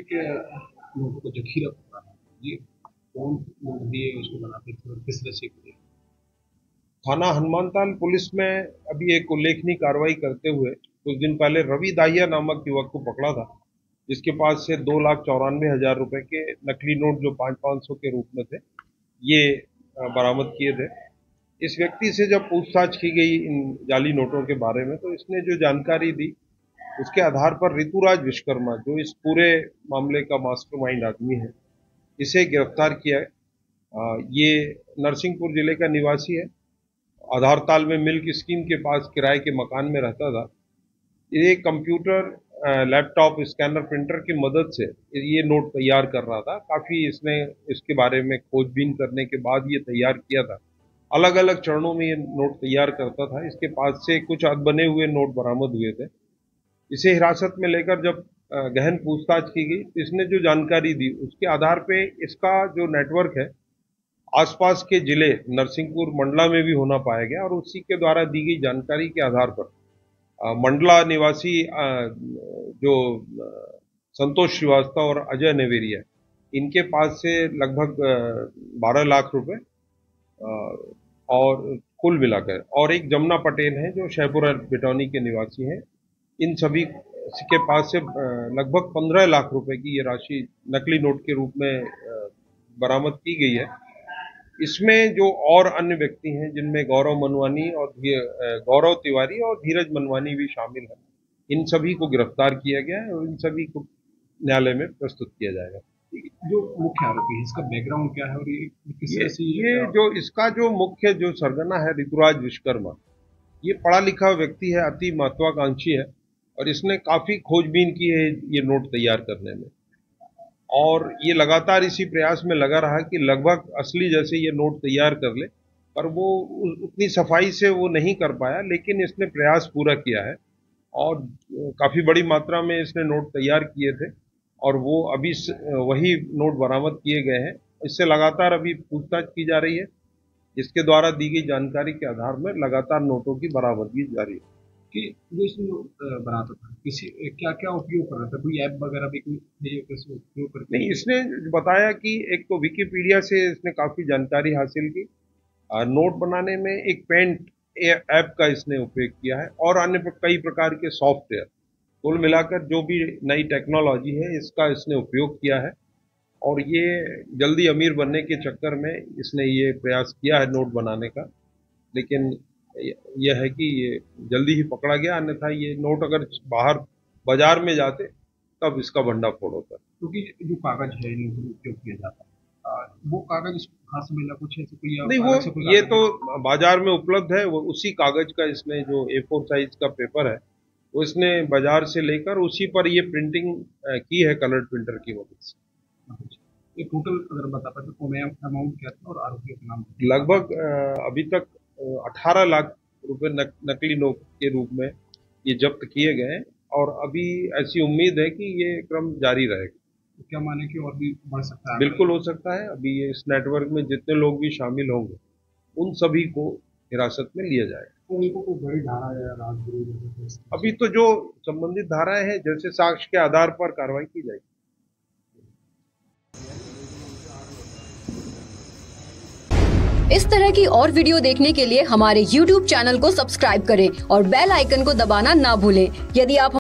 के लोगों को जखीरा पकड़ा ये कौन दिए उसको बनाते थे और किस तरह से किए। थाना हनुमानताल पुलिस में अभी एक उल्लेखनीय कार्रवाई करते हुए कुछ दिन पहले रवि दाहिया नामक युवक को पकड़ा था, जिसके पास से 2,94,000 रुपए के नकली नोट जो 500 के रूप में थे ये बरामद किए थे। इस व्यक्ति से जब पूछताछ की गई इन जाली नोटों के बारे में तो इसने जो जानकारी दी उसके आधार पर ऋतुराज विश्वकर्मा, जो इस पूरे मामले का मास्टरमाइंड आदमी है, इसे गिरफ्तार किया है। ये नरसिंहपुर जिले का निवासी है। आधारताल में मिल्क स्कीम के पास किराए के मकान में रहता था। ये कंप्यूटर, लैपटॉप, स्कैनर, प्रिंटर की मदद से ये नोट तैयार कर रहा था। काफी इसने इसके बारे में खोजबीन करने के बाद ये तैयार किया था। अलग अलग चरणों में ये नोट तैयार करता था। इसके पास से कुछ बने हुए नोट बरामद हुए थे। इसे हिरासत में लेकर जब गहन पूछताछ की गई तो इसने जो जानकारी दी उसके आधार पे इसका जो नेटवर्क है आसपास के जिले नरसिंहपुर, मंडला में भी होना पाया गया और उसी के द्वारा दी गई जानकारी के आधार पर मंडला निवासी जो संतोष श्रीवास्तव और अजय नेवेरिया, इनके पास से लगभग 12 लाख रुपए और कुल मिलाकर, और एक जमुना पटेल है जो शहपुरा बिटौनी के निवासी हैं, इन सभी के पास से लगभग 15 लाख रुपए की ये राशि नकली नोट के रूप में बरामद की गई है। इसमें जो और अन्य व्यक्ति हैं जिनमें गौरव मनवानी और गौरव तिवारी और धीरज मनवानी भी शामिल है, इन सभी को गिरफ्तार किया गया है और इन सभी को न्यायालय में प्रस्तुत किया जाएगा। जो मुख्य आरोपी है इसका बैकग्राउंड क्या है और ये किस तरह से ये जो इसका जो मुख्य जो सरगना है ऋतुराज विश्वकर्मा, ये पढ़ा लिखा व्यक्ति है, अति महत्वाकांक्षी है और इसने काफी खोजबीन की है ये नोट तैयार करने में, और ये लगातार इसी प्रयास में लगा रहा कि लगभग असली जैसे ये नोट तैयार कर ले, पर वो उतनी सफाई से वो नहीं कर पाया, लेकिन इसने प्रयास पूरा किया है और काफी बड़ी मात्रा में इसने नोट तैयार किए थे और वो अभी वही नोट बरामद किए गए हैं। इससे लगातार अभी पूछताछ की जा रही है। इसके द्वारा दी गई जानकारी के आधार में लगातार नोटों की बरामदगी जारी है। कि जो इसमें बनाता था किसी क्या क्या उपयोग कर रहा था, कोई ऐप वगैरह भी कोई कैसे उपयोग करते? नहीं, इसने बताया कि एक तो विकिपीडिया से इसने काफी जानकारी हासिल की, नोट बनाने में एक पेंट ऐप का इसने उपयोग किया है और अन्य कई प्रकार के सॉफ्टवेयर, कुल मिलाकर जो भी नई टेक्नोलॉजी है इसका इसने उपयोग किया है और ये जल्दी अमीर बनने के चक्कर में इसने ये प्रयास किया है नोट बनाने का, लेकिन यह है कि ये जल्दी ही पकड़ा गया, अन्यथा ये नोट अगर बाहर बाजार में जाते तब इसका भंडाफोड़ होता। क्योंकि जो कागज है उपयोग किया जाता है वो कागज कहाँ से मिला, कुछ ऐसे कोई नहीं, वो ये तो बाजार में उपलब्ध है। वो उसी कागज का इसने जो A4 साइज का पेपर है वो इसने बाजार से लेकर उसी पर ये प्रिंटिंग की है कलर प्रिंटर की मदद से। ये टोटल अगर बता पाते तो अमाउंट क्या था और आरोपियों के नाम? लगभग अभी तक 18 लाख रुपए नकली नोट के रूप में ये जब्त किए गए हैं और अभी ऐसी उम्मीद है कि ये क्रम जारी रहेगा। तो क्या माने कि और भी बढ़ सकता है? बिल्कुल हो सकता है। अभी ये इस नेटवर्क में जितने लोग भी शामिल होंगे उन सभी को हिरासत में लिया जाएगा। उनको कोई बड़ी धारा या राजद्रोह अभी तो जो संबंधित धाराएं हैं जैसे साक्ष्य के आधार पर कार्रवाई की जाएगी। इस तरह की और वीडियो देखने के लिए हमारे YouTube चैनल को सब्सक्राइब करें और बेल आइकन को दबाना ना भूलें। यदि आप